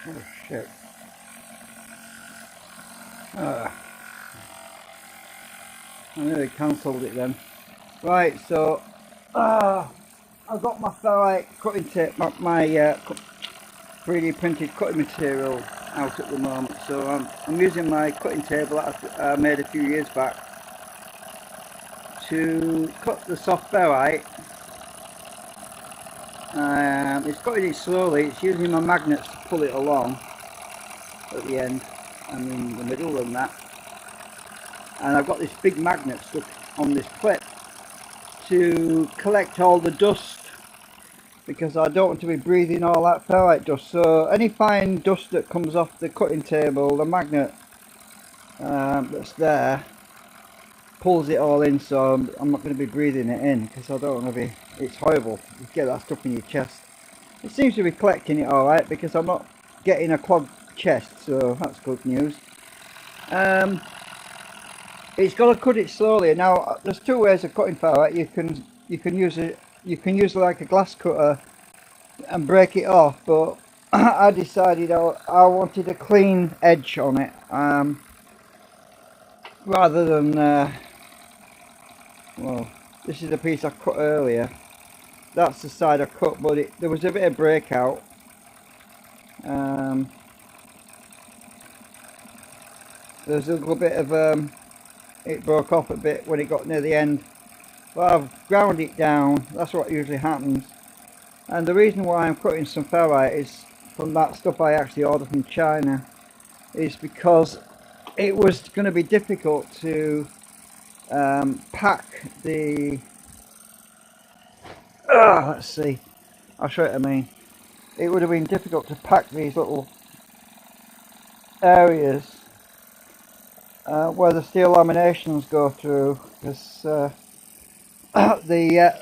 Oh shit. I nearly cancelled it then. Right, so I've got my ferrite cutting tape, my 3D printed cutting material out at the moment. So I'm using my cutting table that I made a few years back to cut the soft ferrite. It's cutting it slowly. It's using my magnets to pull it along at the end and in the middle and that. And I've got this big magnet stuck on this clip to collect all the dust, because I don't want to be breathing all that ferrite dust. So any fine dust that comes off the cutting table, the magnet that's there pulls it all in, so I'm not going to be breathing it in, because I don't want to be, it's horrible, you get that stuff in your chest. It seems to be collecting it alright, because I'm not getting a clogged chest, so that's good news. It's got to cut it slowly. Now there's two ways of cutting ferrite. You can use like a glass cutter and break it off, but I decided I wanted a clean edge on it, rather than well, this is the piece I cut earlier. That's the side I cut, but there was a bit of breakout. There's a little bit of it broke off a bit when it got near the end, but I've ground it down. That's what usually happens. And the reason why I'm cutting some ferrite is from that stuff I actually ordered from China, is because it was going to be difficult to pack the let's see, I'll show you what I mean. It would have been difficult to pack these little areas where the steel laminations go through, because the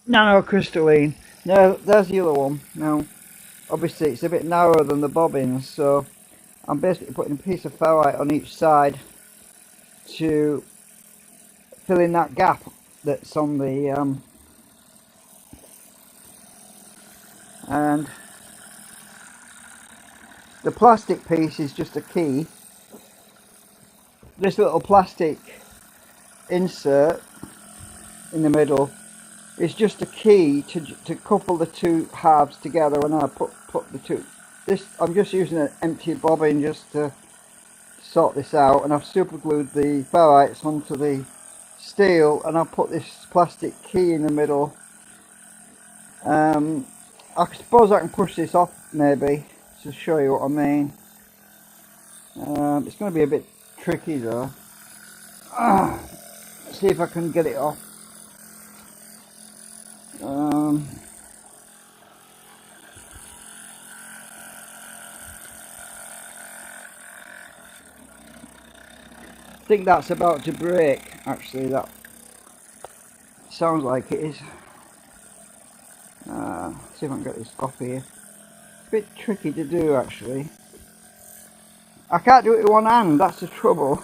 nano crystalline. Now there's the other one. Now obviously it's a bit narrower than the bobbins, so I'm basically putting a piece of ferrite on each side to fill in that gap that's on the and the plastic piece is just a key. This little plastic insert in the middle is just a key to couple the two halves together. When I put the two, I'm just using an empty bobbin just to sort this out, and I've super glued the ferrites onto the steel, and I'll put this plastic key in the middle. I suppose I can push this off maybe to show you what I mean. It's going to be a bit tricky though. Let's see if I can get it off. I think that's about to break, actually. That sounds like it is. See if I can get this off here. It's a bit tricky to do, actually. I can't do it with one hand, that's the trouble.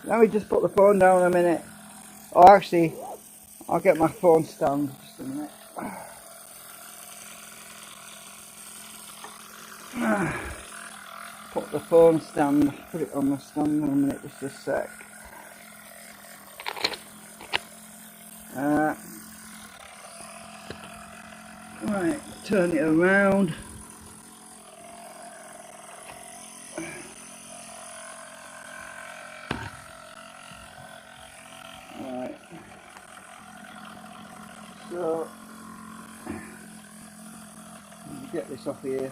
Let me just put the phone down a minute. Oh, actually, I'll get my phone stand just a minute. Put the phone stand, put it on the stand in a minute, just a sec. Right, turn it around. Right, so get this off here.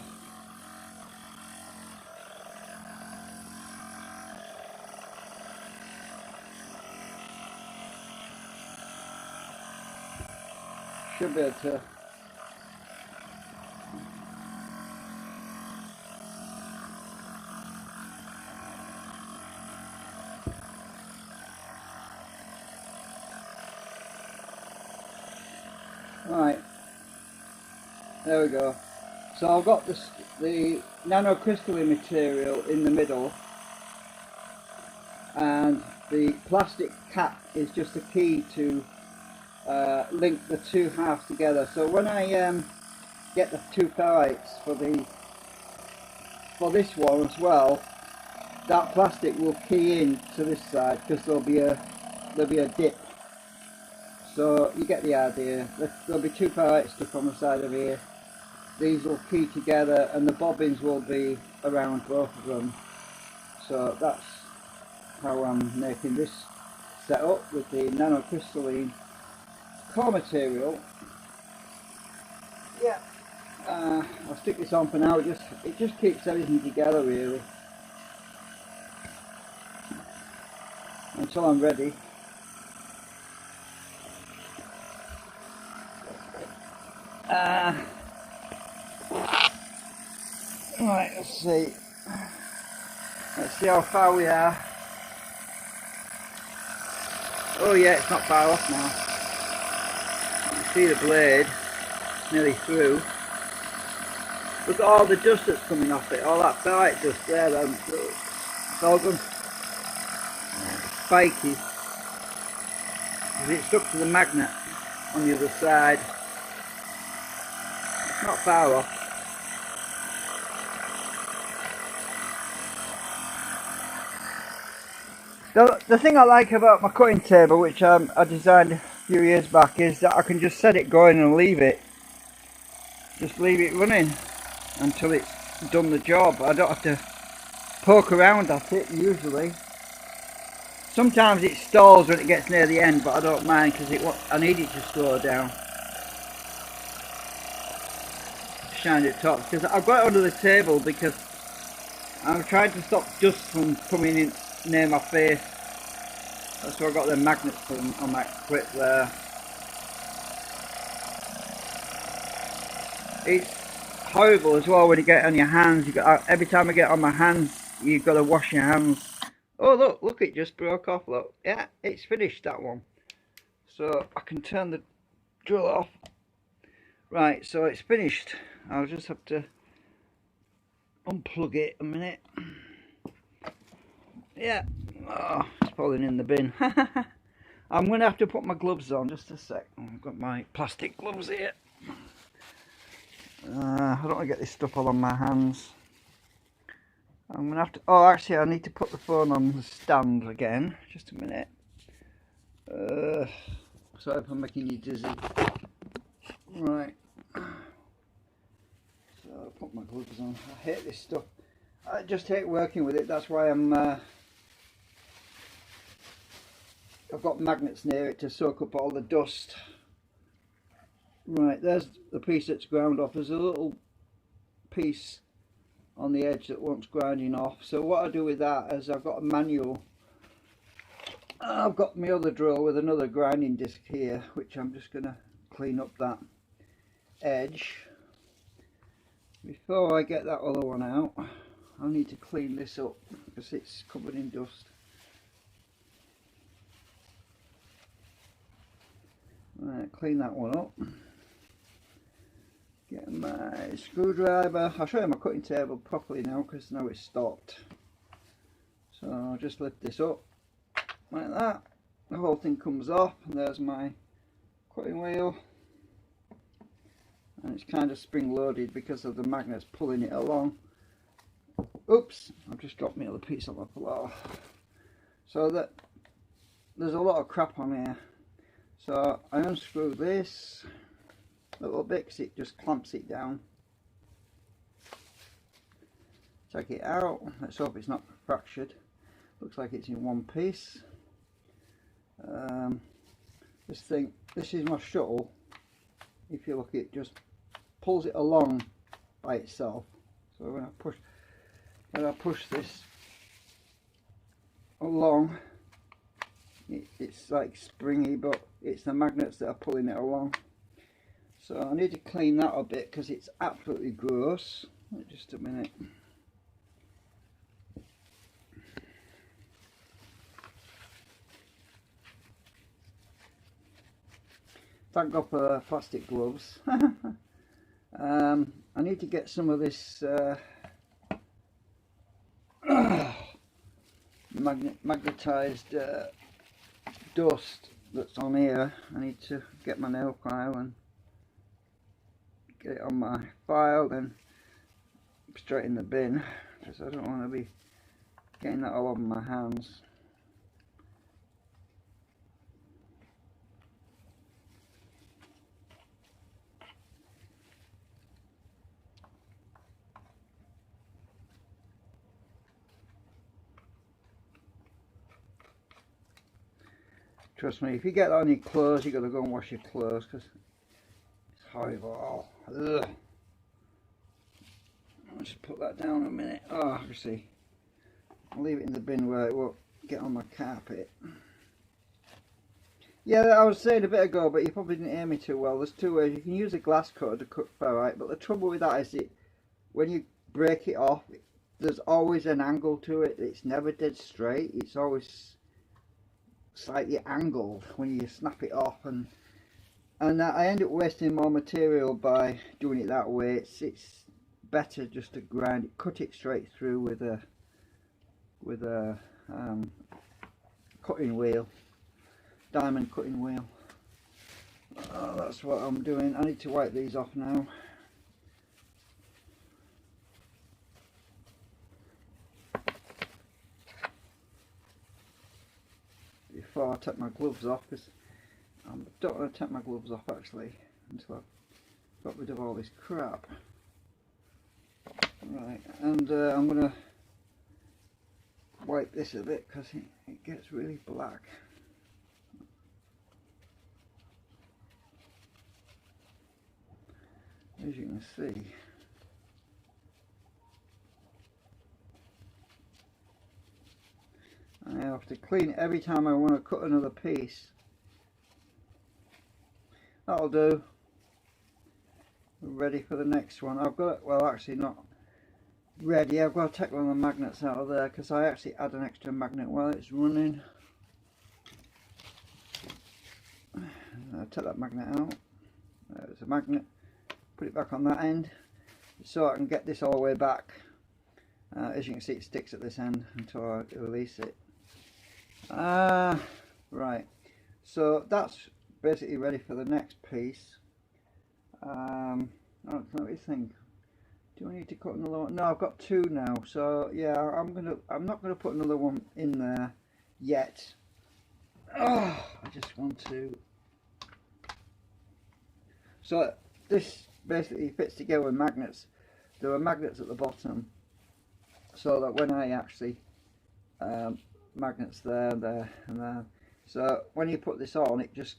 Should be able to. Right, there we go. So I've got the nano crystalline material in the middle, and the plastic cap is just a key to link the two halves together. So when I get the two ferrites for this one as well, that plastic will key in to this side because there'll be a dip. So you get the idea. There'll be two ferrites stuck on the side of here. These will key together and the bobbins will be around both of them. So that's how I'm making this setup with the nano crystalline core material. Yeah, I'll stick this on for now. It just keeps everything together really until I'm ready. Right, let's see how far we are. Oh yeah, it's not far off now. You can see the blade nearly through. Look at all the dust that's coming off it, all that ferrite dust there. It's all gone spiky. It's stuck to the magnet on the other side. It's not far off. The thing I like about my cutting table, which I designed a few years back, is that I can just set it going and leave it. Just leave it running until it's done the job. I don't have to poke around at it usually. Sometimes it stalls when it gets near the end, but I don't mind because I need it to slow down. Shine it top because I've got it under the table because I'm trying to stop dust from coming in near my face. That's why I've got the magnets on that clip there. It's horrible as well when you get it on your hands. Every time I get it on my hands, you've got to wash your hands. Oh look, it just broke off. Look, yeah, it's finished, that one. So I can turn the drill off. Right, so it's finished. I'll just have to unplug it a minute. Yeah, oh, it's falling in the bin. I'm going to have to put my gloves on, just a sec. I've got my plastic gloves here. I don't want to get this stuff all on my hands. I'm going to have to... Oh, actually, I need to put the phone on the stand again. Just a minute. Sorry if I'm making you dizzy. Right. So I'll put my gloves on. I hate this stuff. I just hate working with it. That's why I've got magnets near it to soak up all the dust. Right, there's the piece that's ground off. There's a little piece on the edge that wants grinding off. So what I do with that is I've got a manual. I've got my other drill with another grinding disc here, which I'm just going to clean up that edge. Before I get that other one out, I need to clean this up because it's covered in dust. Right, clean that one up. Get my screwdriver. I'll show you my cutting table properly now because now it's stopped. So I'll just lift this up like that. The whole thing comes off, and there's my cutting wheel. And it's kind of spring loaded because of the magnets pulling it along. Oops, I've just dropped my other piece on my floor. So that there's a lot of crap on here. So I unscrew this a little bit because it just clamps it down. Take it out. Let's hope it's not fractured. Looks like it's in one piece. This is my shuttle. If you look, it just pulls it along by itself. So when I push this along, it's like springy, but it's the magnets that are pulling it along. So I need to clean that a bit because it's absolutely gross. Wait just a minute. Thank God for plastic gloves. I need to get some of this magnetized dust that's on here. I need to get my nail file and get it on my file, then straight in the bin, because I don't want to be getting that all over my hands. Trust me, if you get that on your clothes, you've got to go and wash your clothes, because it's horrible. Ugh. I'll just put that down a minute. Oh, you see, I'll leave it in the bin where it won't get on my carpet. Yeah, I was saying a bit ago, but you probably didn't hear me too well. There's two ways. You can use a glass cutter to cut ferrite, but the trouble with that is when you break it off, there's always an angle to it. It's never dead straight. It's always slightly angled when you snap it off, and I end up wasting more material by doing it that way. It's better just to grind it, cut it straight through with a cutting wheel, diamond cutting wheel. Oh, that's what I'm doing. I need to wipe these off now. Before I take my gloves off, because I don't want to take my gloves off actually until I've got rid of all this crap. Right, and I'm going to wipe this a bit because it gets really black. As you can see. I have to clean it every time I want to cut another piece. That'll do. We're ready for the next one. I've got, well, actually not ready. I've got to take one of the magnets out of there because I actually add an extra magnet while it's running. I'll take that magnet out. There's a magnet. Put it back on that end so I can get this all the way back. As you can see, it sticks at this end until I release it. Right, so that's basically ready for the next piece. I don't know what you think. Do I need to cut another one? No, I've got two now, so yeah, I'm not gonna put another one in there yet. Oh, I just want to. So this basically fits together with magnets. There are magnets at the bottom, so that when I actually magnets there, there, and there. So when you put this on, it just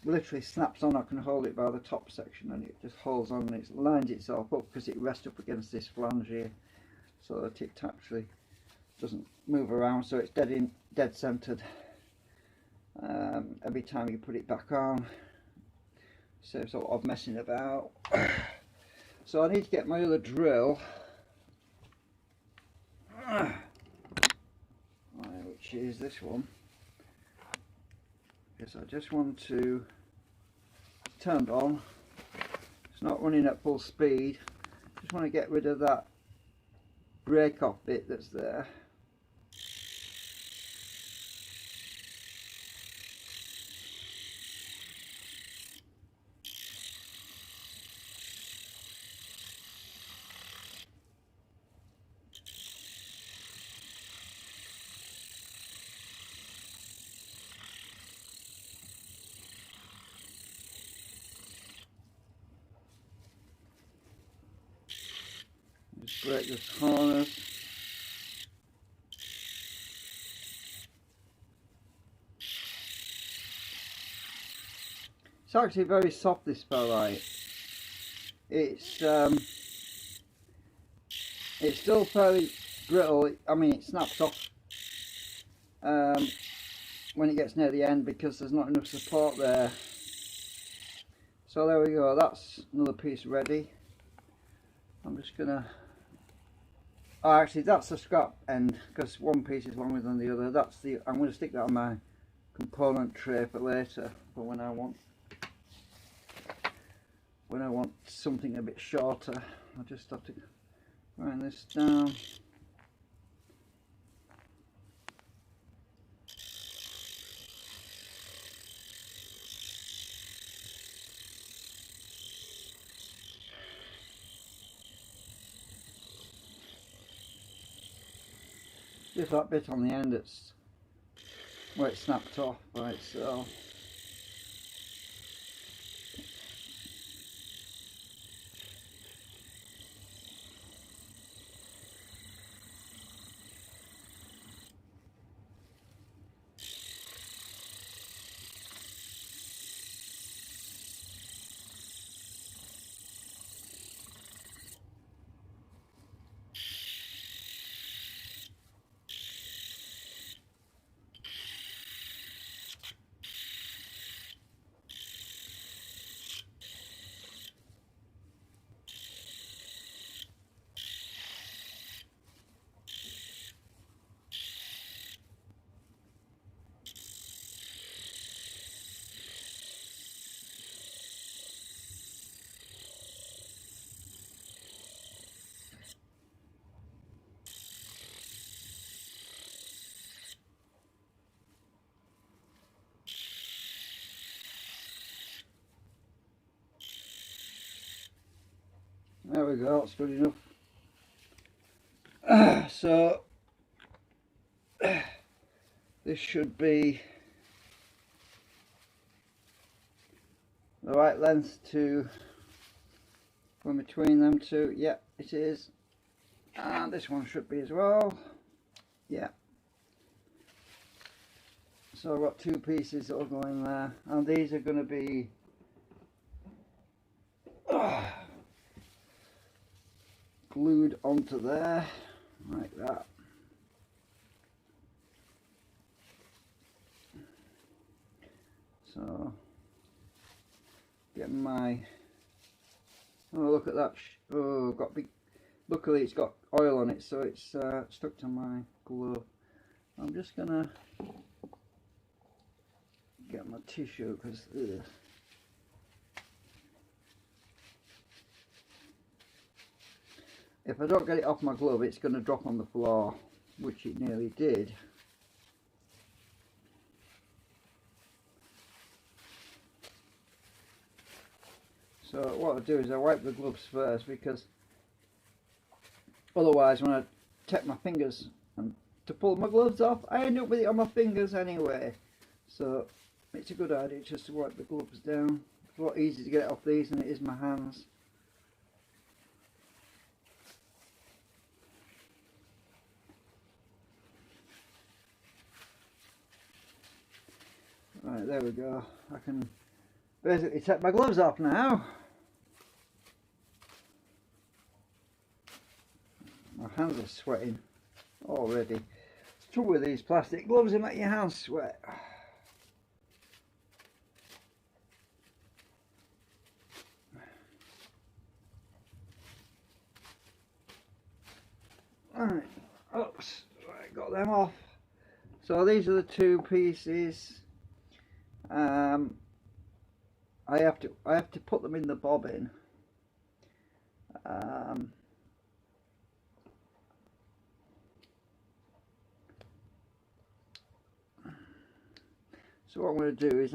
literally snaps on. I can hold it by the top section, and it just holds on, and it lines itself up because it rests up against this flange here, so that it actually doesn't move around. So it's dead centered. Every time you put it back on, saves a lot of messing about. So I need to get my other drill. Which is this one, because I just want to turn it on. It's not running at full speed. Just want to get rid of that break off bit that's there. Just break this harness. It's actually very soft, this ferrite. It's still fairly brittle. I mean, it snaps off when it gets near the end because there's not enough support there. So there we go. That's another piece ready. I'm just gonna. Oh, actually, that's the scrap end because one piece is longer than the other. That's the. I'm going to stick that on my component tray for later, for when I want something a bit shorter. I just have to grind this down. just that bit on the end that's where it snapped off. Right, so there we go, it's good enough. So this should be the right length to go in between them two. Yeah, it is. And this one should be as well. Yeah. So I've got two pieces that will go in there, and these are going to be glued onto there like that. So get my, oh look at that, oh got big, luckily it's got oil on it, so it's stuck to my glove. I'm just gonna get my tissue because if I don't get it off my glove it's going to drop on the floor, which it nearly did. So what I do is I wipe the gloves first, because otherwise when I take my fingers and to pull my gloves off I end up with it on my fingers anyway. So it's a good idea just to wipe the gloves down. It's a lot easier to get it off these than it is my hands. Right, there we go. I can basically take my gloves off now. My hands are sweating already. The trouble with these plastic gloves, they make your hands sweat. Right, oops, right, got them off. So these are the two pieces. I have to put them in the bobbin. So what I'm going to do is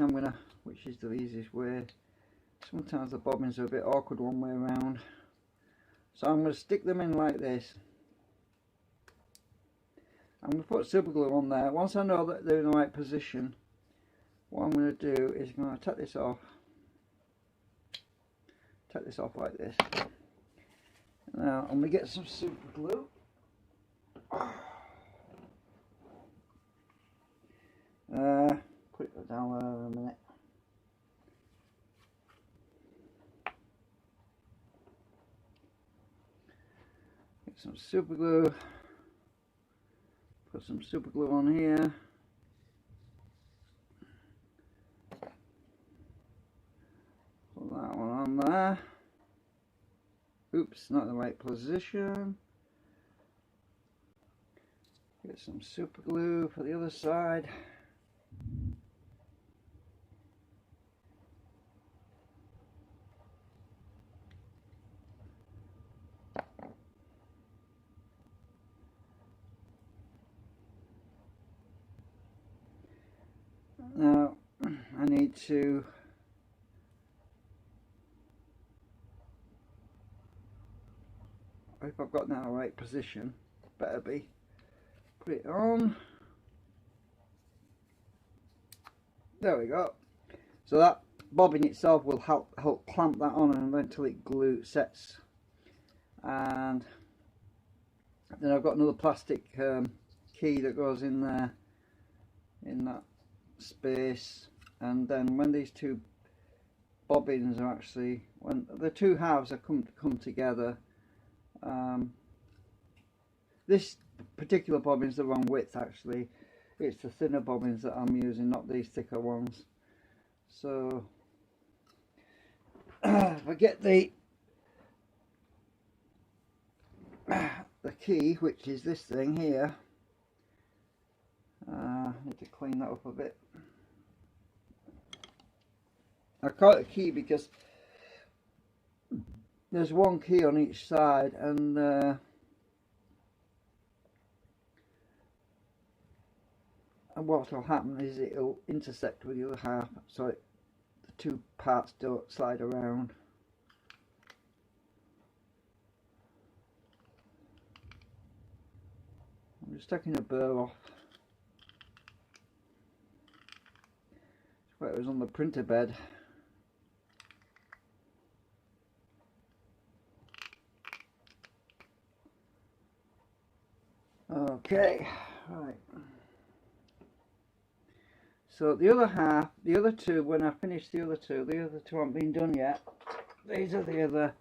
which is the easiest way, sometimes the bobbins are a bit awkward one way around, so I'm going to stick them in like this. I'm going to put super glue on there. Once I know that they're in the right position, what I'm going to do is I'm going to take this off like this. Now I'm going to get some super glue. Put it down there a minute. Get some super glue. Put some super glue on here. Put that one on there. Oops, not in the right position. Get some super glue for the other side. Now I need to if I've got that in the right position, better be, put it on. There we go. So that bobbin itself will help clamp that on until it sets. And then I've got another plastic key that goes in there, in that space. And then when these two bobbins are actually, when the two halves are come together, this particular bobbin's the wrong width actually. It's the thinner bobbins that I'm using, not these thicker ones. So if I get the key, which is this thing here, I need to clean that up a bit. I call it a key because there's one key on each side, and what will happen is it'll intersect with the other half, so the two parts don't slide around. I'm just taking a burr off. It's where it was on the printer bed. Okay, right. So the other half, the other two, when I finish the other two haven't been done yet. These are the other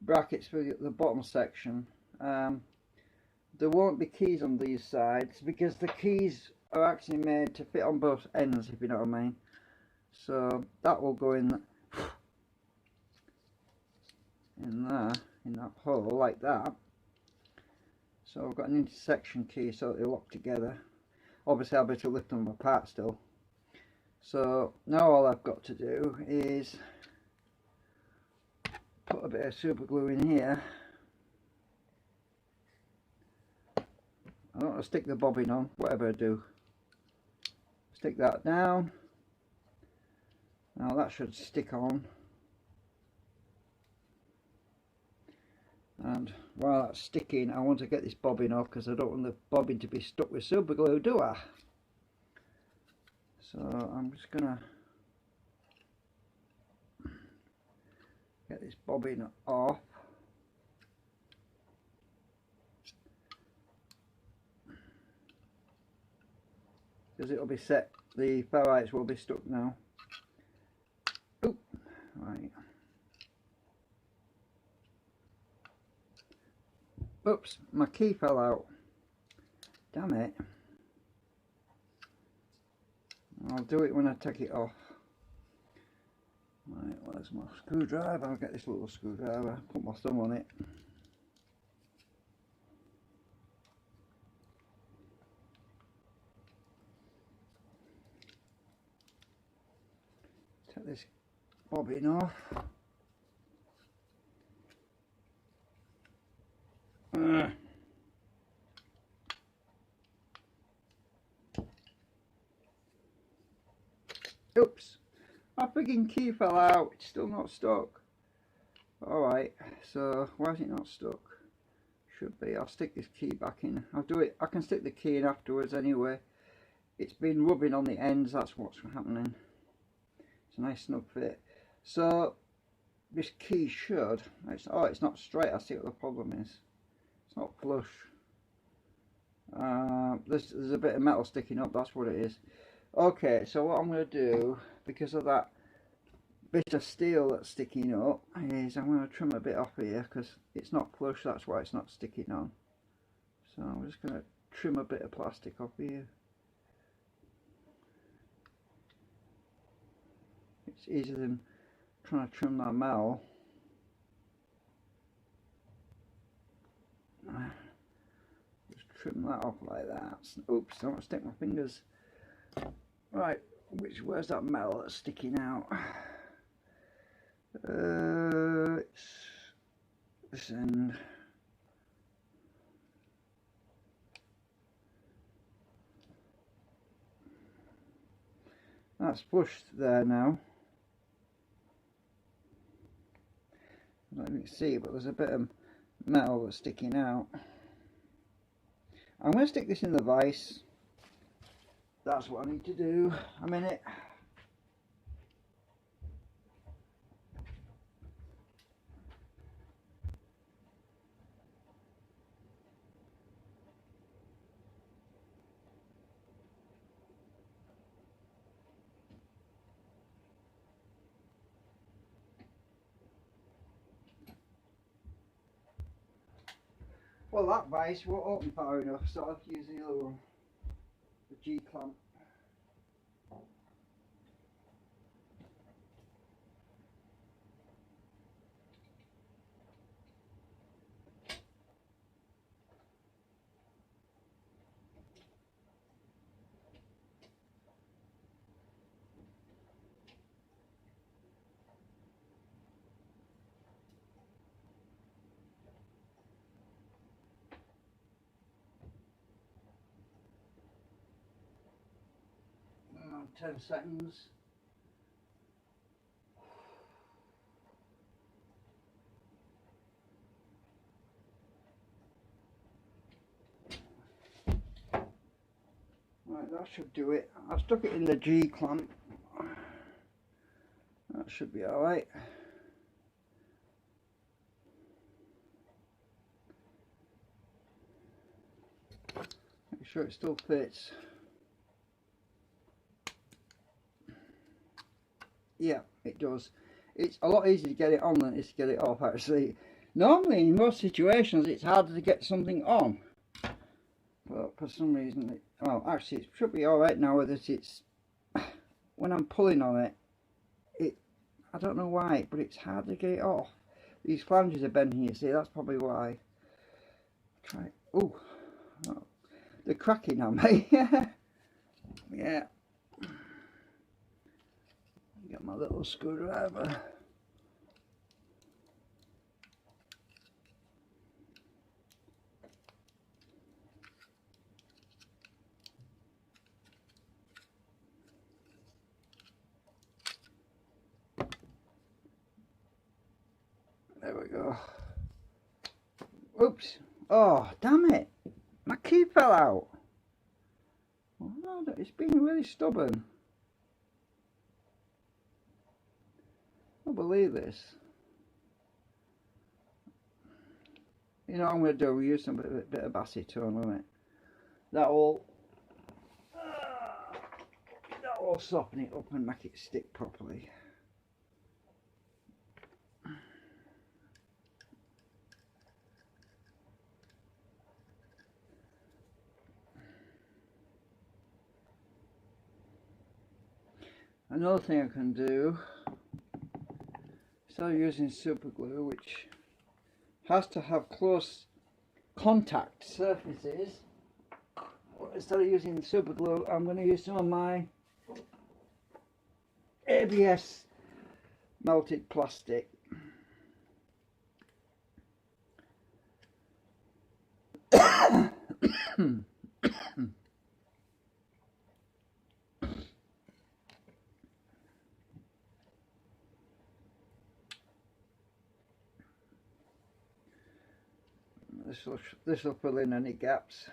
brackets for the bottom section. There won't be keys on these sides because the keys are actually made to fit on both ends, if you know what I mean. So that will go in there, in that hole like that. So I've got an intersection key so they lock together. Obviously I'll be able to lift them apart still. So now all I've got to do is put a bit of super glue in here. I don't want to stick the bobbin on, whatever I do. Stick that down. Now that should stick on. And while that's sticking, I want to get this bobbin off because I don't want the bobbin to be stuck with super glue, do I? So I'm just gonna get this bobbin off. Because it'll be set, the ferrites will be stuck now. Oop, right. Oops, my key fell out. Damn it. I'll do it when I take it off. Right, where's my screwdriver? I'll get this little screwdriver, put my thumb on it. Take this bobbin off. Oops, my frigging key fell out. It's still not stuck. Alright, so why is it not stuck? Should be. I'll stick this key back in. I'll do it. I can stick the key in afterwards anyway. It's been rubbing on the ends, that's what's happening. It's a nice snug fit. So this key should, it's not straight. I see what the problem is. It's not flush. There's a bit of metal sticking up, that's what it is. Okay, so what I'm going to do, because of that bit of steel that's sticking up, is I'm going to trim a bit off here because it's not flush, that's why it's not sticking on. So I'm just going to trim a bit of plastic off here. It's easier than trying to trim that metal. Just trim that off like that. Oops, I don't want to stick my fingers. Right, where's that metal that's sticking out? It's this end. That's flushed there now. I don't even see it, but there's a bit of metal that's sticking out. I'm going to stick this in the vise. That's what I need to do. A minute. Well, that vise won't open far enough, so I'll have to use the other one, the G clamp. Oh, 10 seconds. Right, that should do it. I've stuck it in the G clamp. That should be alright. Make sure it still fits. Yeah, it does. It's a lot easier to get it on than it is to get it off, actually. Normally, in most situations, it's harder to get something on. But for some reason, well, actually, it should be alright now that it's, when I'm pulling on it, I don't know why, but it's hard to get it off. These flanges are bending, you see, that's probably why. Try, oh, they're cracking on me. Yeah. Get my little screwdriver. There we go. Oops. Oh, damn it. My key fell out. Oh, it's been really stubborn. I can't believe this. You know what I'm going to do? We'll use some bit of acetone on it. That will soften it up and make it stick properly. Another thing I can do, instead of using super glue, which has to have close contact surfaces, instead of using super glue, I'm going to use some of my ABS melted plastic. This will fill in any gaps.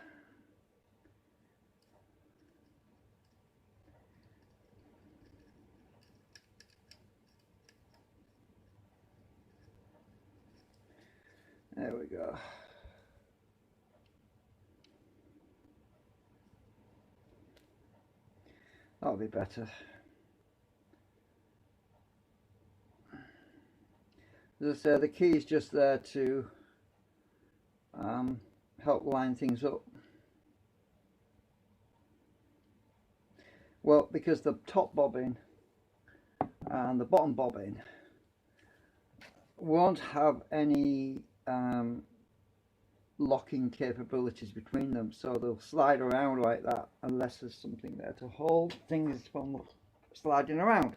There we go. That'll be better. As I say, the key is just there to help line things up. Well, because the top bobbin and the bottom bobbin won't have any locking capabilities between them, so they'll slide around like that unless there's something there to hold things from sliding around.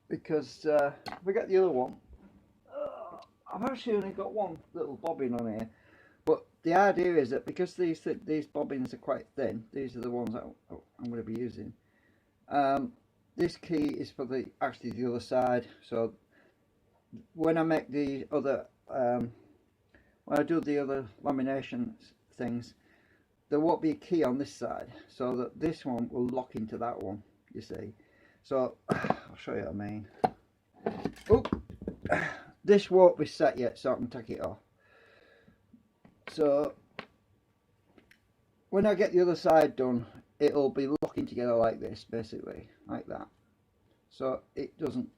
Because forget the other one. I've actually only got one little bobbin on here, but the idea is that because these bobbins are quite thin, these are the ones that I'm going to be using. This key is for actually the other side. So when I make the other, when I do the other lamination things, there won't be a key on this side, so that this one will lock into that one, you see. So I'll show you what I mean. Oop. This won't be set yet, so I can take it off. So when I get the other side done, it'll be locking together like this, basically, like that, so it doesn't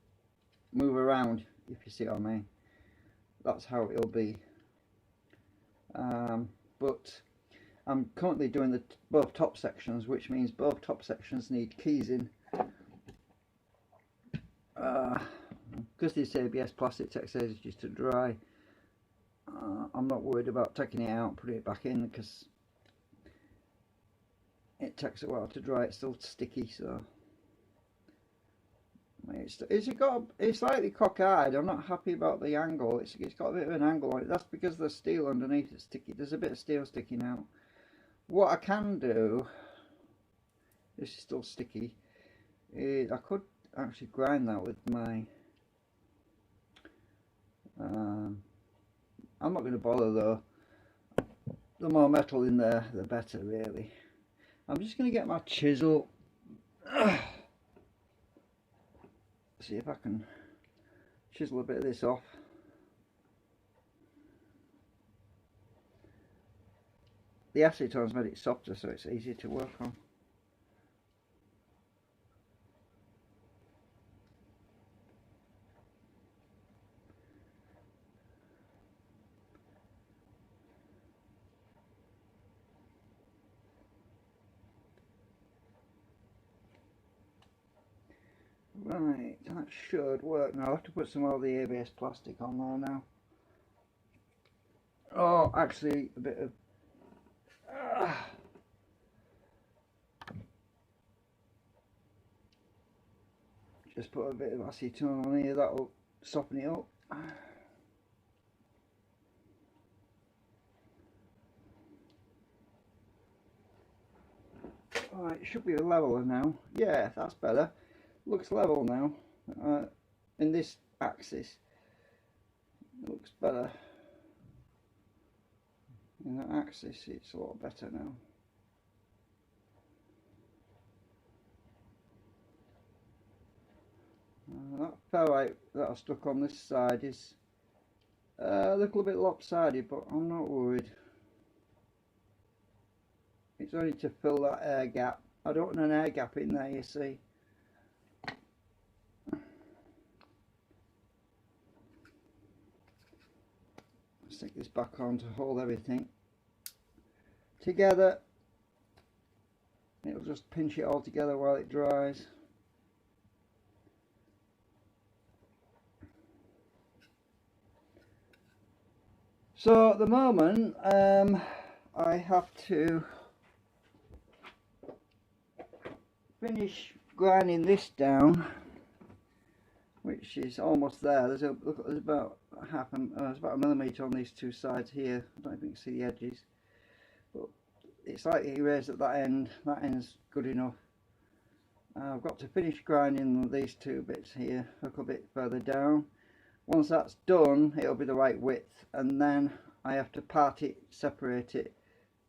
move around, if you see what I mean. That's how it'll be. But I'm currently doing both top sections, which means both top sections need keys in. Because this ABS plastic takes ages to dry, I'm not worried about taking it out and putting it back in, because it takes a while to dry. It's still sticky, so it's slightly cockeyed. I'm not happy about the angle. It's got a bit of an angle on it. That's because the steel underneath is sticky. There's a bit of steel sticking out. What I can do, this is still sticky, is I could actually grind that with my I'm not going to bother though. The more metal in there, the better, really. I'm just going to get my chisel. See if I can chisel a bit of this off. The acetone's made it softer, so it's easier to work on. Right, that should work now. I have to put some of the ABS plastic on there now. Oh, actually, a bit of just put a bit of acetone on here. That'll soften it up. Alright, it should be level now. Yeah, that's better. Looks level now. In this axis, it looks better. In that axis, it's a lot better now. That ferrite that I stuck on this side is a little bit lopsided, but I'm not worried. It's only to fill that air gap. I don't want an air gap in there, you see. Stick this back on to hold everything together. It'll just pinch it all together while it dries. So at the moment I have to finish grinding this down, which is almost there. There's about there's about a millimetre on these two sides here. I don't even see the edges, but it's slightly erased at that end. That end's good enough. I've got to finish grinding these two bits here a little bit further down. Once that's done, it'll be the right width, and then I have to part it, separate it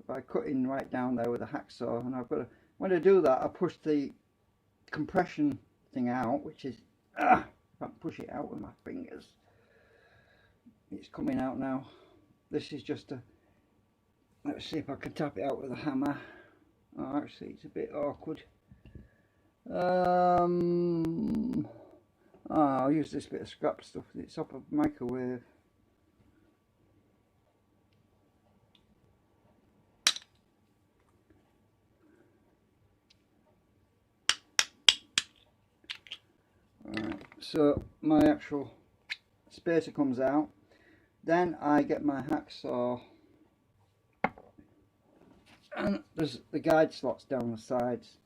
by cutting right down there with a hacksaw. And I've got to, when I do that, I push the compression thing out, which is I can't push it out with my fingers. It's coming out now. This is just a, let's see if I can tap it out with a hammer. Oh, actually it's a bit awkward. I'll use this bit of scrap stuff. It's off a microwave. Alright, so my actual spacer comes out. Then I get my hacksaw, and there's the guide slots down the sides.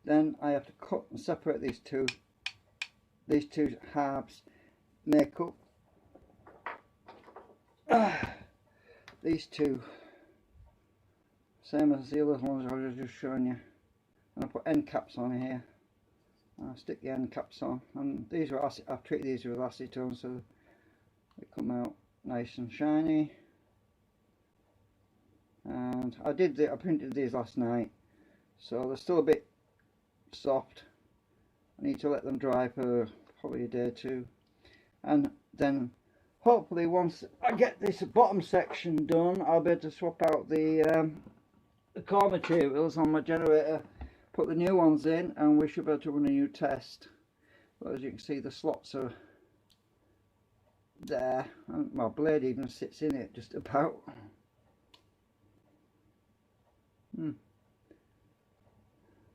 Then I have to cut and separate these two halves, make up these two, same as the other ones I was just showing you. And I put end caps on here. I'll stick the end caps on, and these are I've treated these with acetone so they come out nice and shiny. and I printed these last night, so they're still a bit soft. I need to let them dry for probably a day or two, and then hopefully once I get this bottom section done, I'll be able to swap out the core materials on my generator, put the new ones in, and we should be able to run a new test. But as you can see, the slots are there, and my blade even sits in it just about.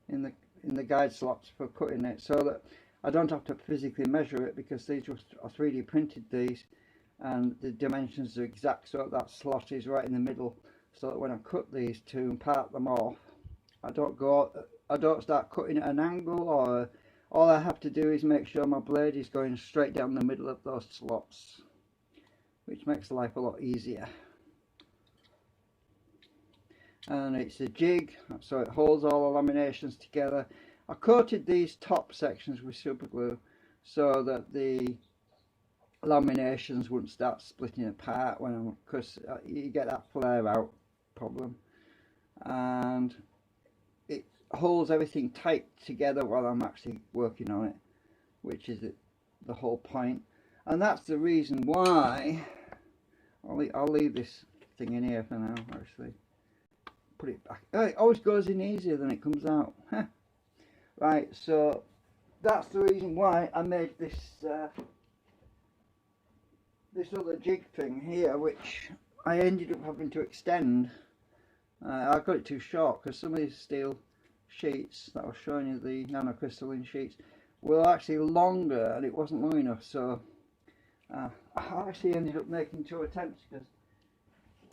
In the guide slots for cutting it, so that I don't have to physically measure it, because these are 3D printed, these, and the dimensions are exact, so that slot is right in the middle, so that when I cut these two and part them off, I don't start cutting at an angle, or all I have to do is make sure my blade is going straight down the middle of those slots, which makes life a lot easier. And it's a jig, so it holds all the laminations together. I coated these top sections with super glue so that the laminations wouldn't start splitting apart because you get that flare out problem, and it holds everything tight together while I'm actually working on it, which is the whole point. And that's the reason why I'll leave this thing in here for now. Actually, put it back. Oh, it always goes in easier than it comes out. Right, so that's the reason why I made this this other jig thing here, which I ended up having to extend. I got it too short because some of these steel sheets that I was showing you, the nano crystalline sheets, were actually longer, and it wasn't long enough, so I actually ended up making 2 attempts, because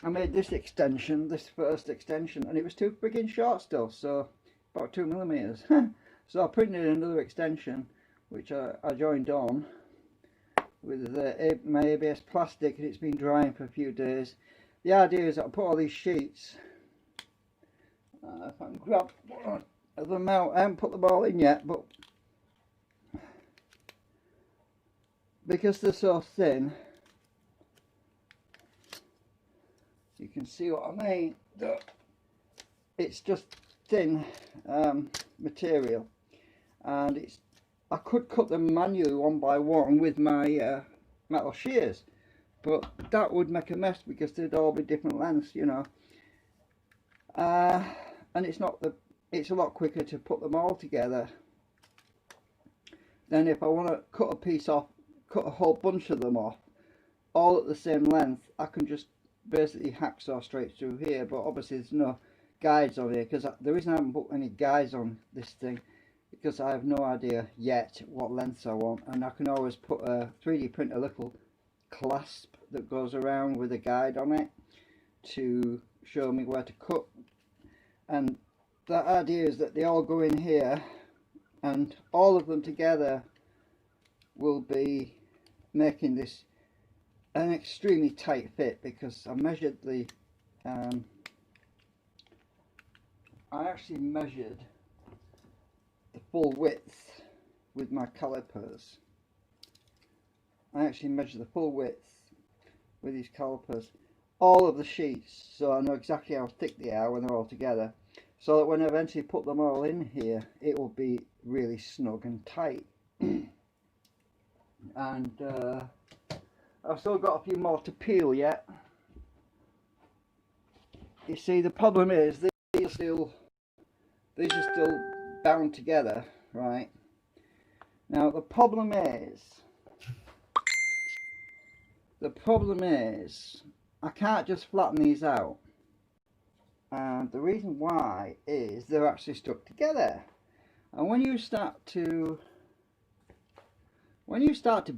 I made this extension, this first extension, and it was too friggin' short still, so about 2mm. So I printed another extension, which I joined on with my ABS plastic, and it's been drying for a few days. The idea is that I put all these sheets, if I can grab one of them out, I haven't put them all in yet, but because they're so thin, you can see what I mean. It's just thin material, and I could cut them manually one by one with my metal shears, but that would make a mess because they'd all be different lengths, you know. And it's a lot quicker to put them all together than if I want to cut a piece off, cut a whole bunch of them off, all at the same length. I can just basically hacksaw straight through here, but obviously there's no guides on here, because the reason I haven't put any guides on this thing, because I have no idea yet what lengths I want, and I can always put 3D print a little clasp that goes around with a guide on it to show me where to cut. And the idea is that they all go in here, and all of them together will be making this an extremely tight fit, because I measured the I actually measured the full width with my calipers. I actually measured the full width with these calipers, all of the sheets, so I know exactly how thick they are when they're all together, so that when I eventually put them all in here, it will be really snug and tight. And I've still got a few more to peel yet. You see, the problem is these are still bound together, right? Now the problem is I can't just flatten these out, and the reason why is they're actually stuck together. And when you start to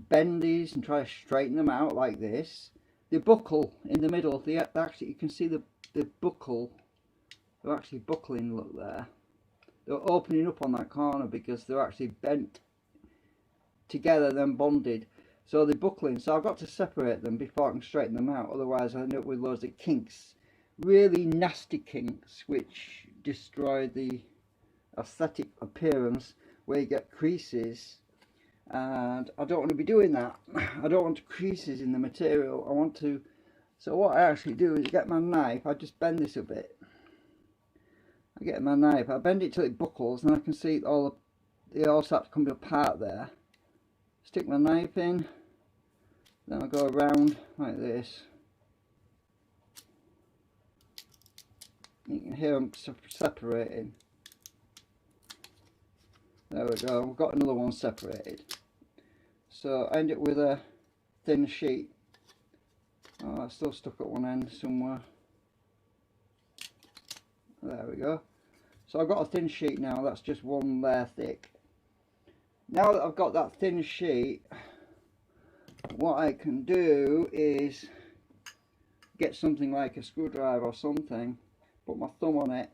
bend these and try to straighten them out like this, they buckle in the middle. Actually, you can see the buckle. They're actually buckling, look there. They're opening up on that corner because they're actually bent together, then bonded. So they're buckling. So I've got to separate them before I can straighten them out. Otherwise I end up with loads of kinks. Really nasty kinks, which destroy the aesthetic appearance, where you get creases. And I don't want to be doing that. I don't want creases in the material. I want to So what I actually do is get my knife, I just bend this a bit. I get my knife, I bend it till it buckles, and I can see all the all start to come apart there. Stick my knife in, then I go around like this. You can hear them separating. There we go, we've got another one separated. So I end up with a thin sheet. Oh, it's still stuck at one end somewhere. There we go. So I've got a thin sheet now, that's just one layer thick. Now that I've got that thin sheet, what I can do is get something like a screwdriver or something, put my thumb on it.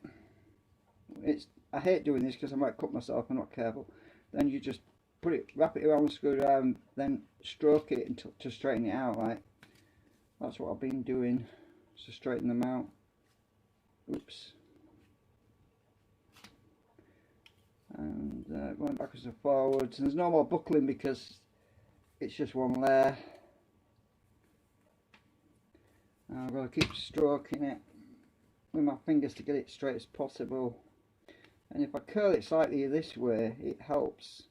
I hate doing this because I might cut myself if I'm not careful. Then you just put it, wrap it around the screwdriver and then stroke it until, to straighten it out. Like that's what I've been doing to straighten them out. Oops. And going backwards and forwards. And there's no more buckling because it's just one layer. And I've got to keep stroking it with my fingers to get it straight as possible. And if I curl it slightly this way, it helps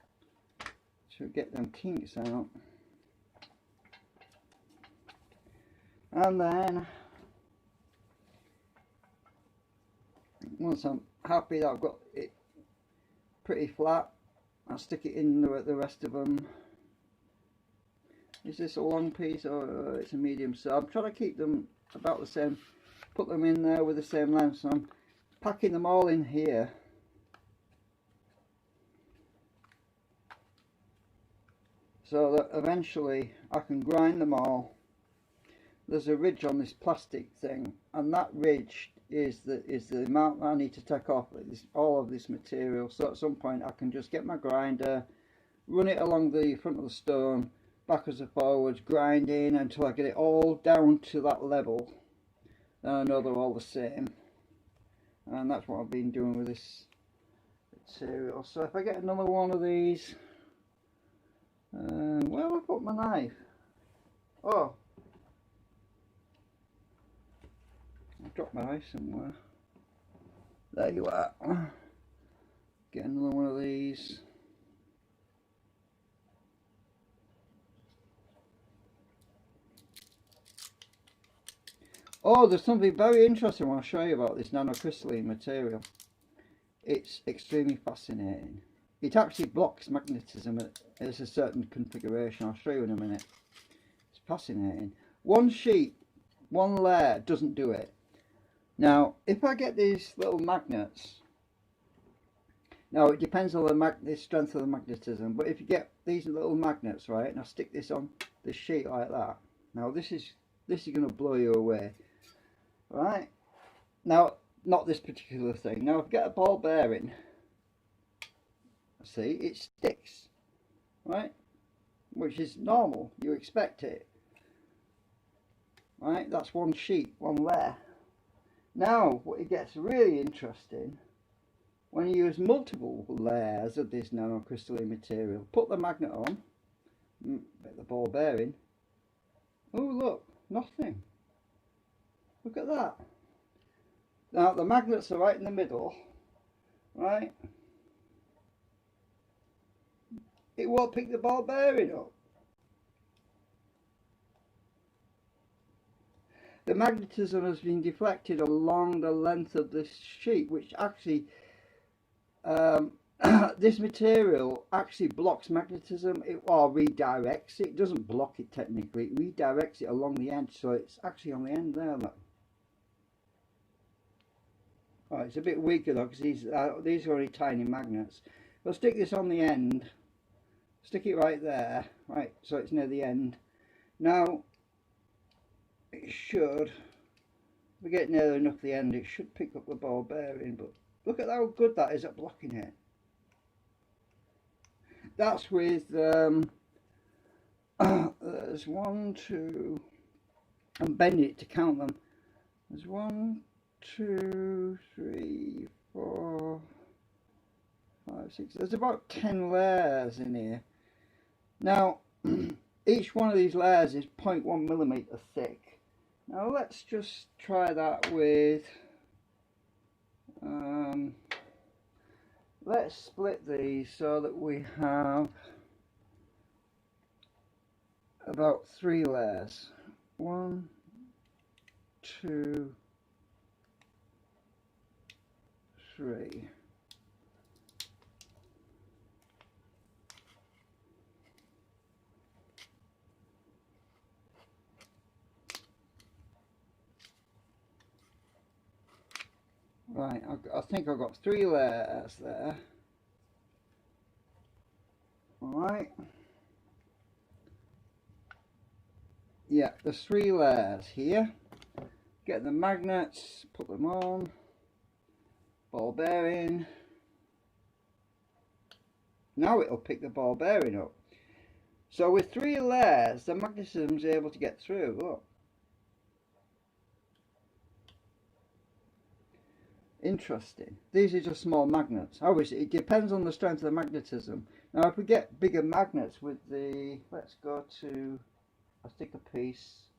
to get them kinks out. And then once I'm happy that I've got it pretty flat, I'll stick it in the rest of them. Is this a long piece or it's a medium? So I'm trying to keep them about the same, put them in there with the same length. So I'm packing them all in here. So that eventually I can grind them all. There's a ridge on this plastic thing, and that ridge is the amount I need to take off all of this material. So at some point I can just get my grinder, run it along the front of the stone, backwards and forwards, grinding until I get it all down to that level. Then I know they're all the same. And that's what I've been doing with this material. So if I get another one of these, where have I put my knife? Oh, I dropped my knife somewhere. There you are. Get another one of these. Oh, there's something very interesting I want to show you about this nanocrystalline material. It's extremely fascinating. It actually blocks magnetism at a certain configuration. I'll show you in a minute. It's fascinating. One sheet, one layer doesn't do it. Now, if I get these little magnets, now it depends on the strength of the magnetism, but if you get these little magnets, right, and I stick this on this sheet like that, now this is going to blow you away, right? Now, not this particular thing. Now, if I get a ball bearing, see, it sticks, right, which is normal, you expect it, right? That's one sheet, one layer. Now what it gets really interesting, when you use multiple layers of this nanocrystalline material, put the magnet on, the ball bearing, oh look, nothing, look at that. Now the magnets are right in the middle, right? It won't pick the ball bearing up. The magnetism has been deflected along the length of this sheet, which actually, this material actually blocks magnetism, or redirects it. It doesn't block it technically, it redirects it along the edge, so it's actually on the end there, look. Oh, it's a bit weaker though, because these are only tiny magnets. I'll stick this on the end, stick it right there, right, so it's near the end. Now, it should, if we get near enough the end, it should pick up the ball bearing, but look at how good that is at blocking it. That's with, there's 1, 2, I'm bending it to count them. There's 1, 2, 3, 4, 5, 6, there's about 10 layers in here. Now, each one of these layers is 0.1 millimeter thick. Now let's just try that with, let's split these so that we have about 3 layers. 1, 2, 3. Right, I think I've got 3 layers there. Alright. Yeah, there's 3 layers here. Get the magnets, put them on. Ball bearing. Now it'll pick the ball bearing up. So with 3 layers, the magnetism is able to get through. Look. Interesting. These are just small magnets. Obviously, it depends on the strength of the magnetism. Now, if we get bigger magnets with the, let's go to a thicker piece.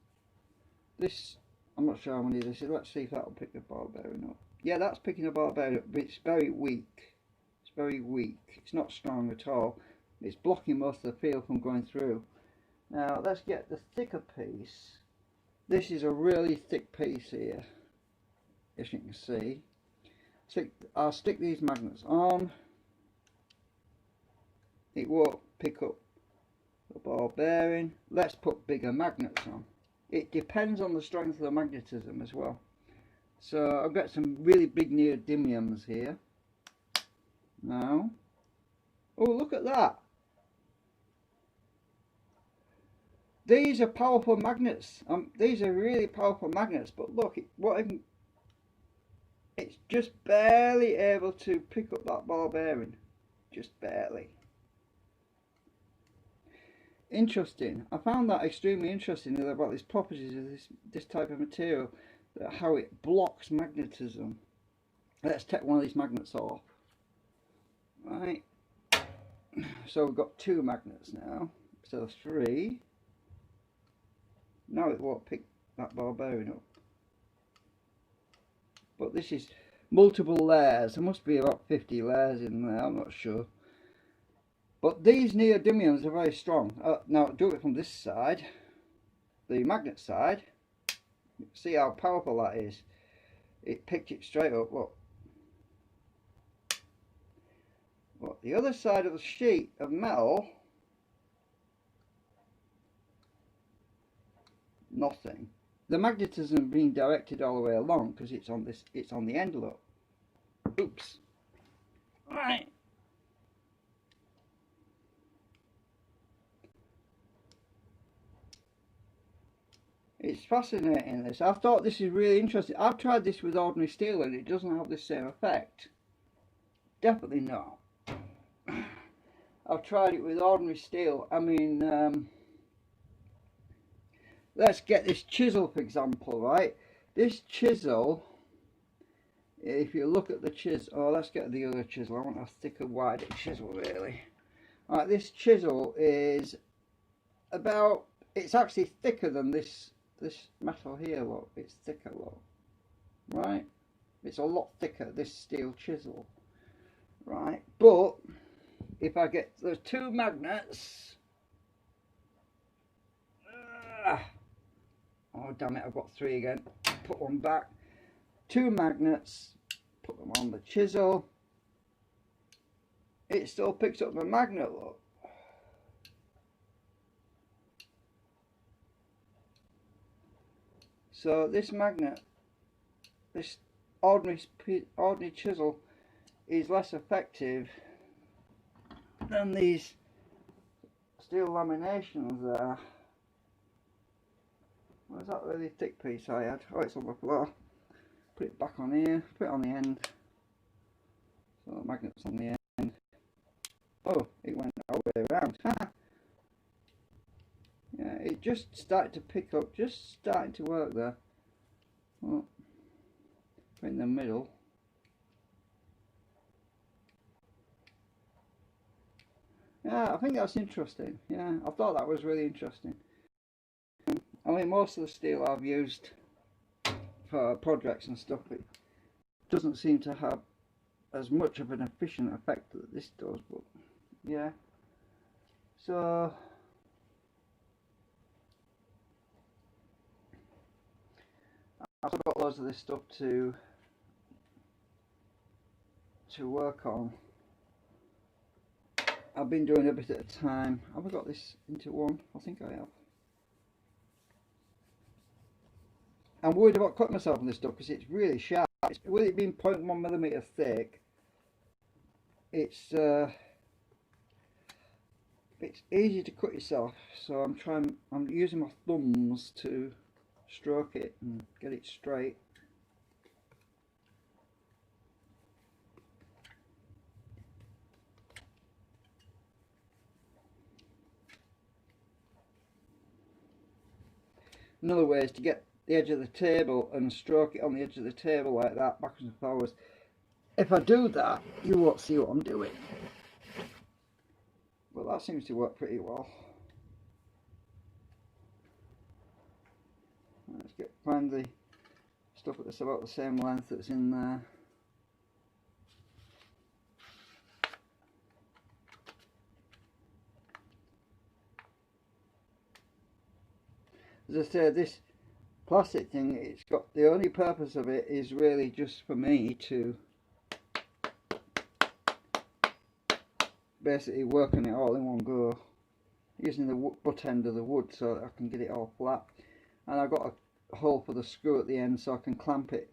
This, I'm not sure how many this is. Let's see if that'll pick the ball bearing up. Yeah, that's picking the ball bearing up, but it's very weak. It's very weak. It's not strong at all. It's blocking most of the field from going through. Now, let's get the thicker piece. This is a really thick piece here, as you can see. I'll stick these magnets on. It won't pick up the ball bearing. Let's put bigger magnets on. It depends on the strength of the magnetism as well. So I've got some really big neodymiums here. Now, oh, look at that. These are powerful magnets. These are really powerful magnets, but look, it's just barely able to pick up that ball bearing. Just barely. Interesting. I found that extremely interesting about these properties of this type of material, how it blocks magnetism. Let's take one of these magnets off. Right. So we've got 2 magnets now. So 3. Now it won't pick that ball bearing up. But this is multiple layers. There must be about 50 layers in there, I'm not sure. But these neodymiums are very strong. Now do it from this side, the magnet side. See how powerful that is. It picked it straight up, look. But the other side of the sheet of metal, nothing. The magnetism being directed all the way along because it's on the end, look. Oops. Right. It's fascinating, this. I thought this is really interesting. I've tried this with ordinary steel and it doesn't have the same effect. Definitely not. I've tried it with ordinary steel. I mean, let's get this chisel, for example, right? This chisel, if you look at the chisel, oh, let's get the other chisel. I want a thicker, wider chisel, really. All right, this chisel is about, it's actually thicker than this metal here, look. It's thicker, look. Right? It's a lot thicker, this steel chisel. Right? But if I get the 2 magnets, oh damn it, I've got 3 again. Put one back. 2 magnets, put them on the chisel. It still picks up the magnet, look. So this magnet, this ordinary chisel, is less effective than these steel laminations there. Where's that really thick piece I had? Oh, it's on the floor. Put it back on here, put it on the end. So the magnet's on the end. Oh, it went all the way around. Yeah, it just started to pick up, just starting to work there. Well, in the middle. Yeah, I think that's interesting. Yeah, I thought that was really interesting. I mean, most of the steel I've used for projects and stuff, it doesn't seem to have as much of an efficient effect that this does, but yeah. So I've got loads of this stuff to work on. I've been doing a bit at a time. Have I got this into one? I think I have. I'm worried about cutting myself on this stuff because it's really sharp. With it being 0.1mm thick, it's easy to cut yourself. So I'm using my thumbs to stroke it and get it straight. Another way is to get the edge of the table and stroke it on the edge of the table like that, backwards and forwards. If I do that, you won't see what I'm doing. But that seems to work pretty well. Let's find the stuff that's about the same length that's in there. As I say, this plastic thing, it's got, the only purpose of it is really just for me to basically work on it all in one go, using the butt end of the wood so that I can get it all flat. And I've got a hole for the screw at the end so I can clamp it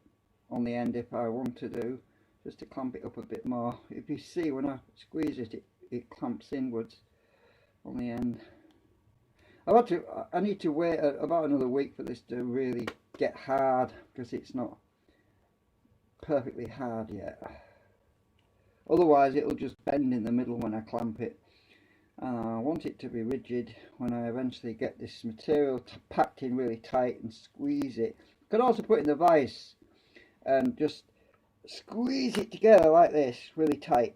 on the end if I want to do, just to clamp it up a bit more. If you see, when I squeeze it, it clamps inwards on the end. I need to wait about another week for this to really get hard, because it's not perfectly hard yet. Otherwise it'll just bend in the middle when I clamp it. And I want it to be rigid when I eventually get this material packed in really tight and squeeze it. I could also put it in the vise and just squeeze it together like this, really tight,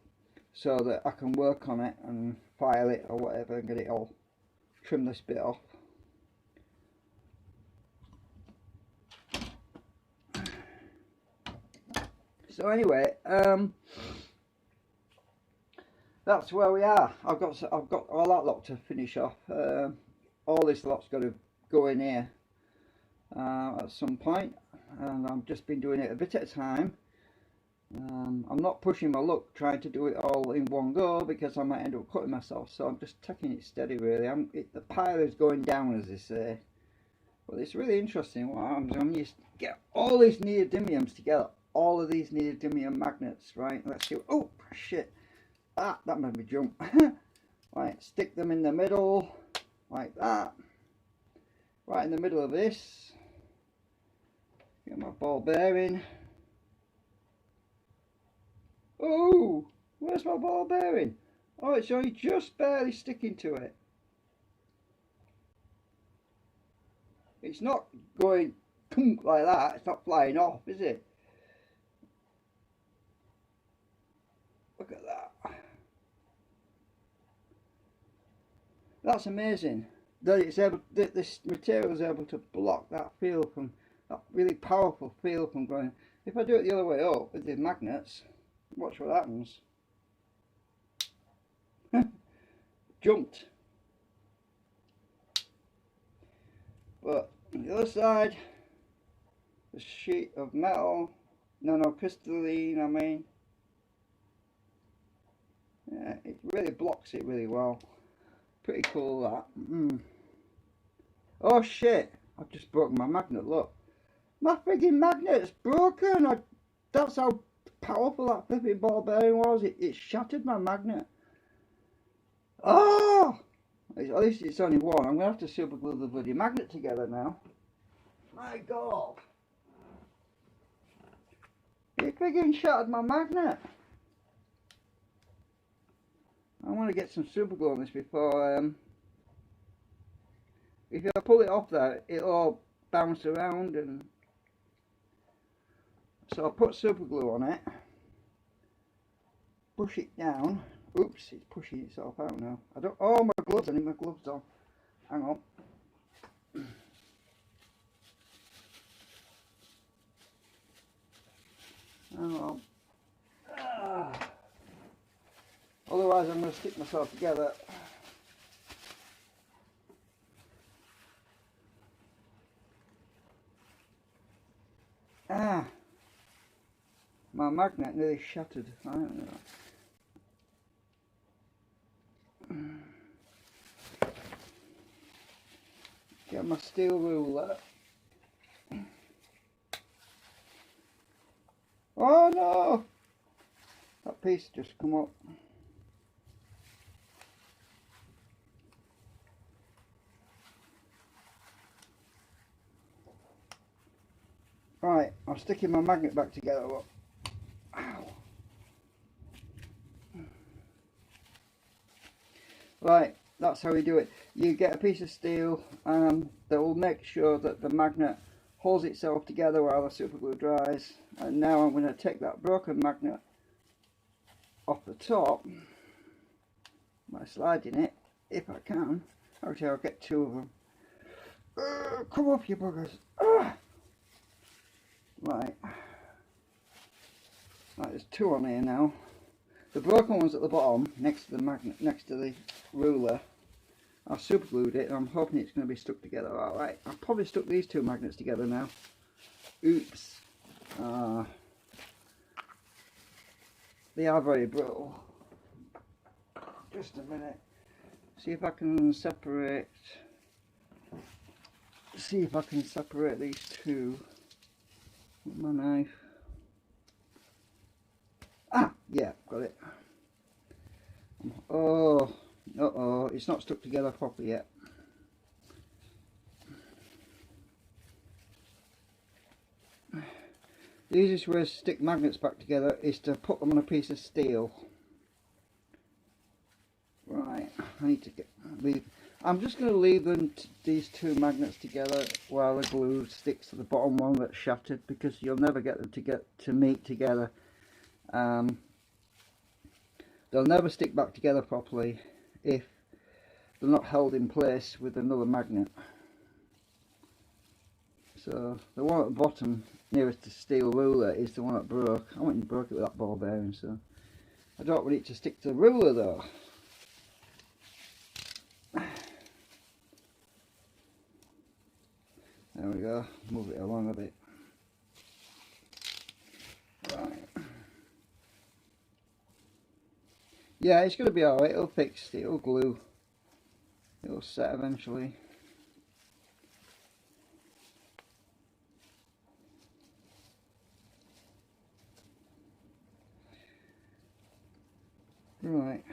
so that I can work on it and file it or whatever and get it all, trim this bit off. So anyway, that's where we are. I've got all that lot to finish off. All this lot's got to go in here at some point, and I've just been doing it a bit at a time. I'm not pushing my luck trying to do it all in one go, because I might end up cutting myself, so I'm just taking it steady really. The pile is going down, as they say. But it's really interesting what happens when you get all these neodymiums together, all of these neodymium magnets, right? Let's see. Oh shit, that made me jump. Right, stick them in the middle like that, right in the middle of this. Get my ball bearing. Oh, where's my ball bearing? Oh, it's only just barely sticking to it. It's not going punk like that. It's not flying off, is it? Look at that. That's amazing. That it's able, that this material is able to block that field from, that really powerful field from going. If I do it the other way up with the magnets, watch what happens. Jumped. But on the other side, the sheet of metal, nano crystalline, I mean, yeah, it really blocks it really well. Pretty cool that. Oh shit, I've just broken my magnet, look. My friggin' magnet's broken. That's how powerful that flipping ball bearing was. It shattered my magnet. Oh! At least it's only one. I'm going to have to super glue the bloody magnet together now. My God. It friggin' shattered my magnet. I want to get some super glue on this before, if I pull it off there, it'll all bounce around, and so I'll put super glue on it, push it down. Oops, it's pushing itself out now. Oh, my gloves, I need my gloves on. Hang on. Oh. Otherwise I'm going to stick myself together. My magnet nearly shattered. I don't know. Get my steel ruler. Oh no! That piece just come up. Right, I'm sticking my magnet back together. Look. Ow. Right, that's how we do it. You get a piece of steel that will make sure that the magnet holds itself together while the super glue dries. And now I'm going to take that broken magnet off the top by sliding it, if I can. Actually, I'll get two of them. Come up, you buggers. Right. Right, there's two on here now. The broken one's at the bottom, next to the magnet, next to the ruler. I super glued it and I'm hoping it's going to be stuck together. Alright, I've probably stuck these two magnets together now. Oops. They are very brittle. Just a minute. See if I can separate. See if I can separate these two with my knife. Ah, yeah, got it. Oh, it's not stuck together properly yet. The easiest way to stick magnets back together is to put them on a piece of steel. Right, I need to leave. I'm just going to leave these two magnets together while the glue sticks to the bottom one that's shattered, because you'll never get them to meet together. They'll never stick back together properly if they're not held in place with another magnet. So the one at the bottom nearest to steel ruler is the one that broke. I went and broke it with that ball bearing, so I don't want it to stick to the ruler though. There we go, move it along a bit. Right. Yeah, it's going to be alright, it'll fix, it'll glue, it'll set eventually. Right,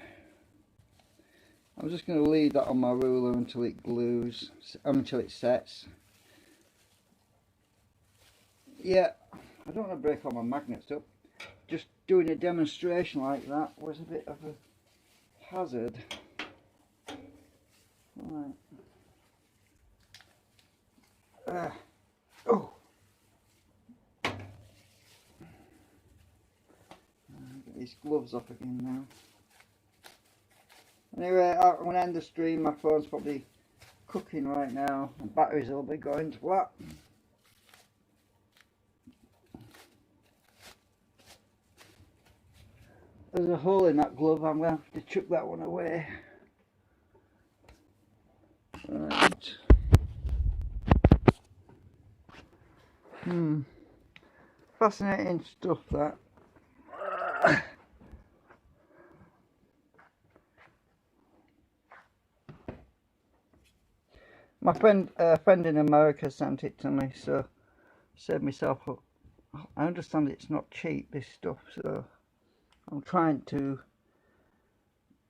I'm just going to leave that on my ruler until it glues, until it sets. Yeah, I don't want to break all my magnets up. Just doing a demonstration like that was a bit of a hazard. Right. Oh! Get these gloves off again now. Anyway, I'm going to end the stream. My phone's probably cooking right now. The batteries will be going flat. There's a hole in that glove. I'm going to have to chuck that one away. Right. Fascinating stuff, that. My friend in America sent it to me, so saved myself up. I understand it's not cheap, this stuff, so I'm trying to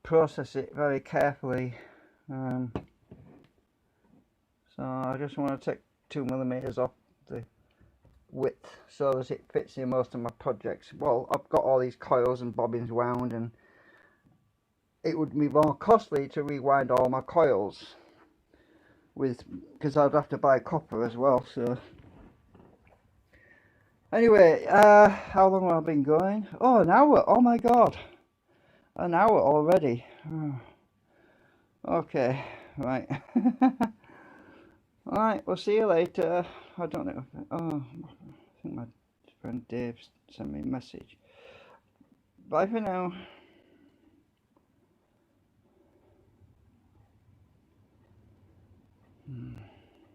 process it very carefully. So I just want to take 2mm off the width so that it fits in most of my projects. Well, I've got all these coils and bobbins wound, and it would be more costly to rewind all my coils because I'd have to buy copper as well. So anyway, how long have I been going? Oh, an hour. Oh my god, an hour already. Okay, right. Alright, we'll see you later. I don't know. Oh, I think my friend Dave sent me a message. Bye for now.